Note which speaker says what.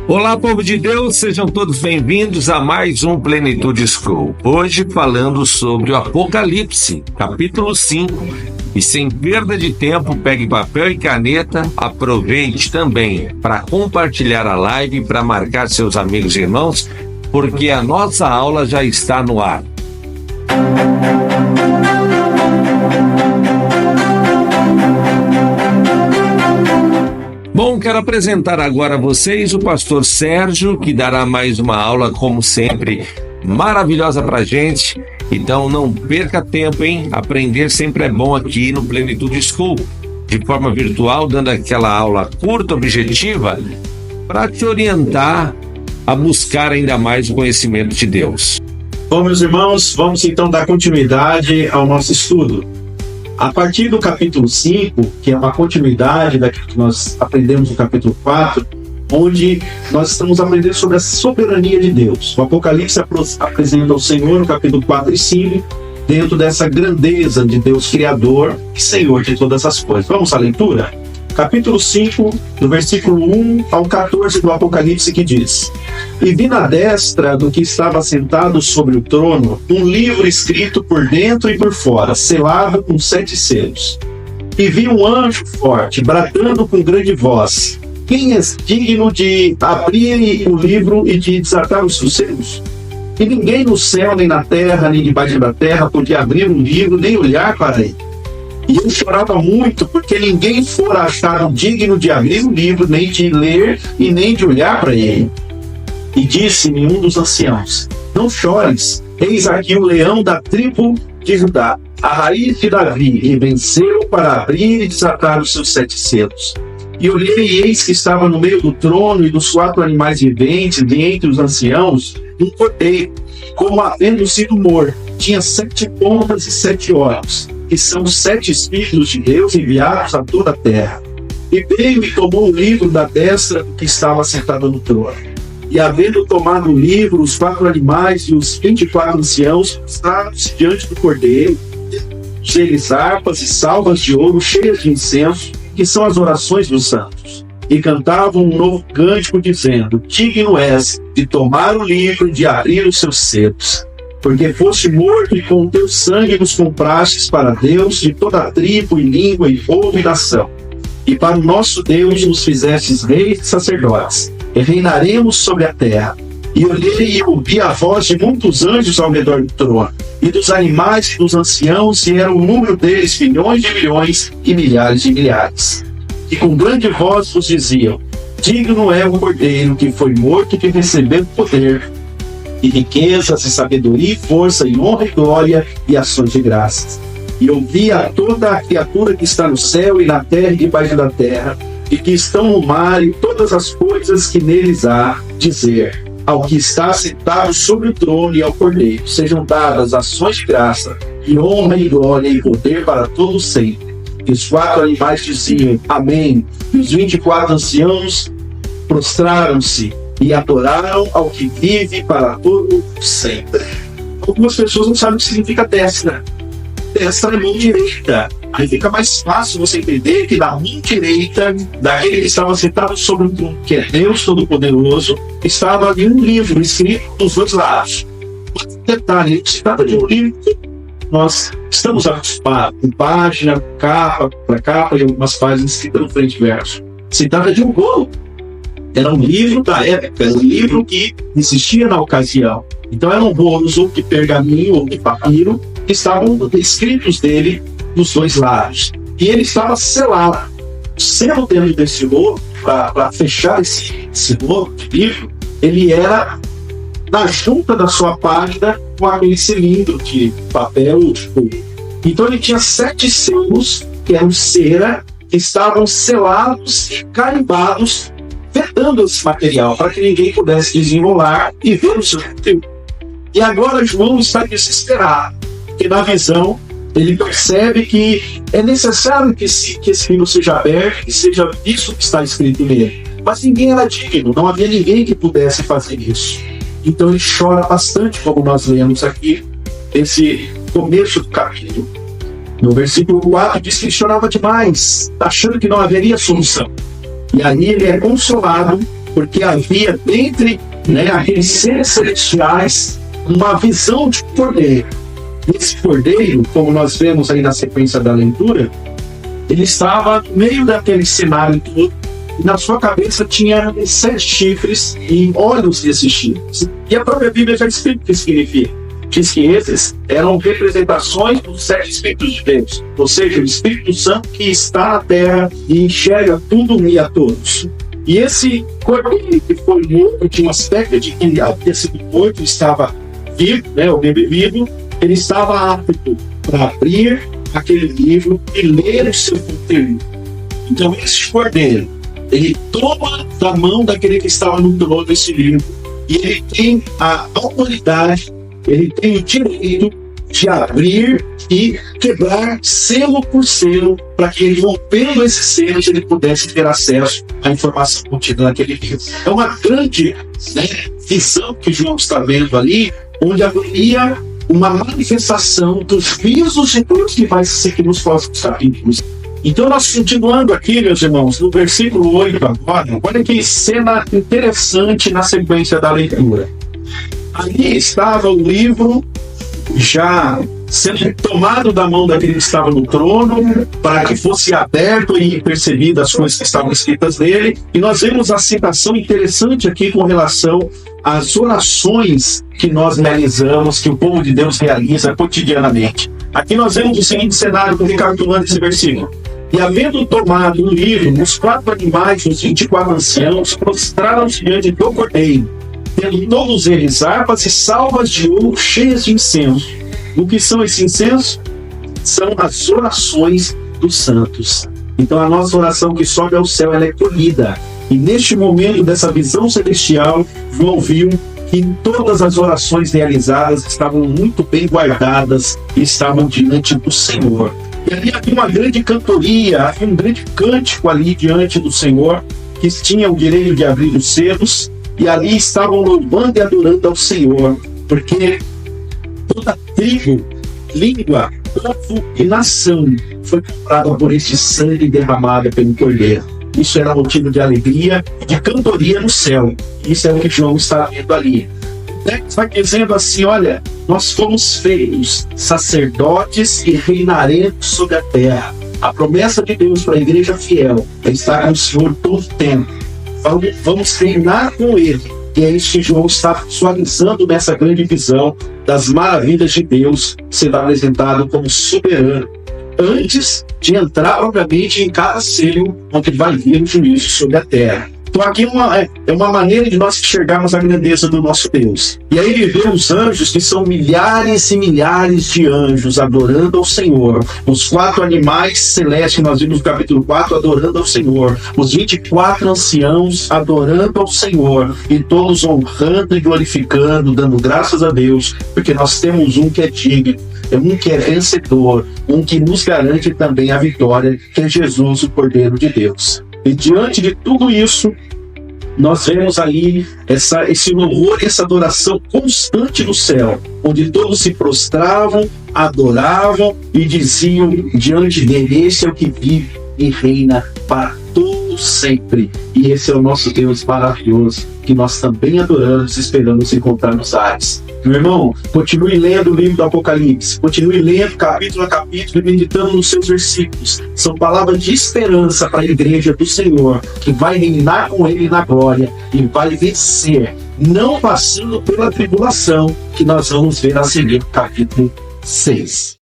Speaker 1: Olá, povo de Deus, sejam todos bem-vindos a mais um Plenitude School. Hoje falando sobre o Apocalipse, capítulo 5. E sem perda de tempo, pegue papel e caneta, aproveite também para compartilhar a live, para marcar seus amigos e irmãos, porque a nossa aula já está no ar. Bom, quero apresentar agora a vocês o pastor Sérgio, que dará mais uma aula, como sempre, maravilhosa pra gente. Então não perca tempo, hein? Aprender sempre é bom aqui no Plenitude School, de forma virtual, dando aquela aula curta, objetiva, para te orientar a buscar ainda mais o conhecimento de Deus.
Speaker 2: Bom, meus irmãos, vamos então dar continuidade ao nosso estudo. A partir do capítulo 5, que é uma continuidade daquilo que nós aprendemos no capítulo 4, onde nós estamos aprendendo sobre a soberania de Deus. O Apocalipse apresenta o Senhor no capítulo 4 e 5, dentro dessa grandeza de Deus Criador e Senhor de todas as coisas. Vamos à leitura? Capítulo 5, do versículo 1 ao 14 do Apocalipse, que diz: E vi na destra do que estava sentado sobre o trono um livro escrito por dentro e por fora, selado com 7 selos. E vi um anjo forte, bradando com grande voz: Quem é digno de abrir o livro e de desatar os seus selos? E ninguém no céu, nem na terra, nem debaixo da terra podia abrir um livro, nem olhar para ele. E eu chorava muito, porque ninguém fora achado digno de abrir o livro, nem de ler e nem de olhar para ele. E disse-me um dos anciãos: Não chores, eis aqui o leão da tribo de Judá, a raiz de Davi, e venceu para abrir e desatar os seus 7 selos. E olhei, e eis que estava no meio do trono e dos 4 animais viventes, e entre os anciãos, um cordeiro, como havendo sido morto. Tinha 7 pontas e 7 olhos, que são os 7 Espíritos de Deus enviados a toda a terra. E veio e tomou o livro da destra do que estava sentado no trono. E havendo tomado o livro, os 4 animais e os 24 anciãos prostraram-se diante do cordeiro, eles harpas e salvas de ouro cheias de incenso, que são as orações dos santos. E cantavam um novo cântico, dizendo: Digno és de tomar o livro e de abrir os seus selos. Porque foste morto e com o teu sangue nos comprastes para Deus de toda a tribo e língua e povo e nação. E para o nosso Deus nos fizestes reis e sacerdotes, e reinaremos sobre a terra. E olhei e ouvi a voz de muitos anjos ao redor do trono, e dos animais e dos anciãos, e era o número deles milhões de milhões e milhares de milhares. E com grande voz vos diziam: Digno é o cordeiro que foi morto de receber poder, e riquezas, e sabedoria, e força, e honra, e glória, e ações de graças. E ouvi a toda a criatura que está no céu, e na terra, e debaixo da terra, e que estão no mar, e todas as coisas que neles há, dizer: Ao que está sentado sobre o trono e ao cordeiro sejam dadas ações de graça, e honra, e glória, e poder para todos sempre. E os 4 animais diziam: Amém. E os 24 anciãos prostraram-se e adoraram ao que vive para todo sempre. Algumas pessoas não sabem o que significa destra. Destra é mão direita. Aí fica mais fácil você entender que da mão direita daquele que estava sentado sobre o trono, que é Deus Todo-Poderoso, estava ali um livro escrito dos 2 lados. Detalhe, se trata de um livro que nós estamos acostumados, com página, capa para capa, e algumas páginas escritas no frente e verso. Se trata de um rolo. Era um livro da época, era um livro que existia na ocasião. Então eram rolos ou de pergaminho ou de papiro, que estavam escritos dele dos 2 lados. E ele estava selado. O selo dentro desse rolo, para fechar esse rolo de livro, ele era na junta da sua página com aquele cilindro de papel. Então ele tinha 7 selos, que eram cera, que estavam selados e carimbados, vedando esse material para que ninguém pudesse desenrolar e ver o seu conteúdo. E agora João está desesperado, porque na visão ele percebe que é necessário que esse livro seja aberto e seja visto o que está escrito nele. Mas ninguém era digno, não havia ninguém que pudesse fazer isso. Então ele chora bastante, como nós lemos aqui, esse começo do capítulo. No versículo 4 diz que ele chorava demais, achando que não haveria solução. E aí ele é consolado porque havia dentre aqueles seres celestiais uma visão de cordeiro. Esse cordeiro, como nós vemos aí na sequência da leitura, ele estava no meio daquele cenário todo, e na sua cabeça tinha 7 chifres e olhos desses chifres. E a própria Bíblia já explica o que significa. Diz que esses eram representações dos 7 Espíritos de Deus, ou seja, o Espírito Santo que está na terra e enxerga tudo e a todos. E esse cordeiro que foi morto tinha um aspecto de que ele havia sido morto, estava vivo, o bebê vivo, ele estava apto para abrir aquele livro e ler o seu conteúdo. Então esse cordeiro, ele toma da mão daquele que estava no trono esse livro e ele tem a autoridade, ele tem o direito de abrir e quebrar selo por selo, para que ele, rompendo esses selos, ele pudesse ter acesso à informação contida naquele livro. É uma grande visão que João está vendo ali, onde haveria uma manifestação dos visos de tudo que vai ser aqui nos próximos capítulos. Então, nós continuando aqui, meus irmãos, no versículo 8 agora, olha que cena interessante na sequência da leitura. Ali estava o livro já sendo tomado da mão daquele que estava no trono, para que fosse aberto e percebido as coisas que estavam escritas nele. E nós vemos a citação interessante aqui com relação às orações que nós realizamos, que o povo de Deus realiza cotidianamente. Aqui nós vemos o seguinte cenário, recapitulando esse versículo. E havendo tomado o livro, os 4 animais, os 24 anciãos, prostraram-se diante do cordeiro, tendo todos eles harpas e salvas de ouro cheias de incenso. O que são esses incensos? São as orações dos santos. Então a nossa oração que sobe ao céu, ela é colhida. E neste momento dessa visão celestial, João viu que todas as orações realizadas estavam muito bem guardadas e estavam diante do Senhor. E ali havia uma grande cantoria, havia um grande cântico ali diante do Senhor, que tinha o direito de abrir os selos, e ali estavam louvando e adorando ao Senhor, porque toda tribo, língua, povo e nação foi comprada por este sangue derramado pelo Cordeiro. Isso era motivo de alegria e de cantoria no céu. Isso é o que João está vendo ali. Está dizendo assim, olha, nós fomos feitos sacerdotes e reinaremos sobre a terra. A promessa de Deus para a igreja fiel é estar com o Senhor todo o tempo. Vamos reinar com Ele. E é isso que João está visualizando nessa grande visão das maravilhas de Deus sendo apresentado como soberano, antes de entrar, obviamente, em cada selo onde ele vai vir o juízo sobre a terra. Então aqui é uma maneira de nós enxergarmos a grandeza do nosso Deus. E aí ele vê os anjos, que são milhares e milhares de anjos adorando ao Senhor. Os 4 animais celestes que nós vimos no capítulo 4 adorando ao Senhor. Os 24 anciãos adorando ao Senhor. E todos honrando e glorificando, dando graças a Deus, porque nós temos um que é digno, um que é vencedor, um que nos garante também a vitória, que é Jesus, o Cordeiro de Deus. E diante de tudo isso, nós vemos ali esse louvor, essa adoração constante no céu, onde todos se prostravam, adoravam e diziam diante dele: esse é o que vive e reina para todo sempre. E esse é o nosso Deus maravilhoso, que nós também adoramos e esperamos encontrar nos ares. Meu irmão, continue lendo o livro do Apocalipse, continue lendo capítulo a capítulo e meditando nos seus versículos. São palavras de esperança para a igreja do Senhor, que vai reinar com Ele na glória e vai vencer, não passando pela tribulação, que nós vamos ver a seguir no capítulo 6.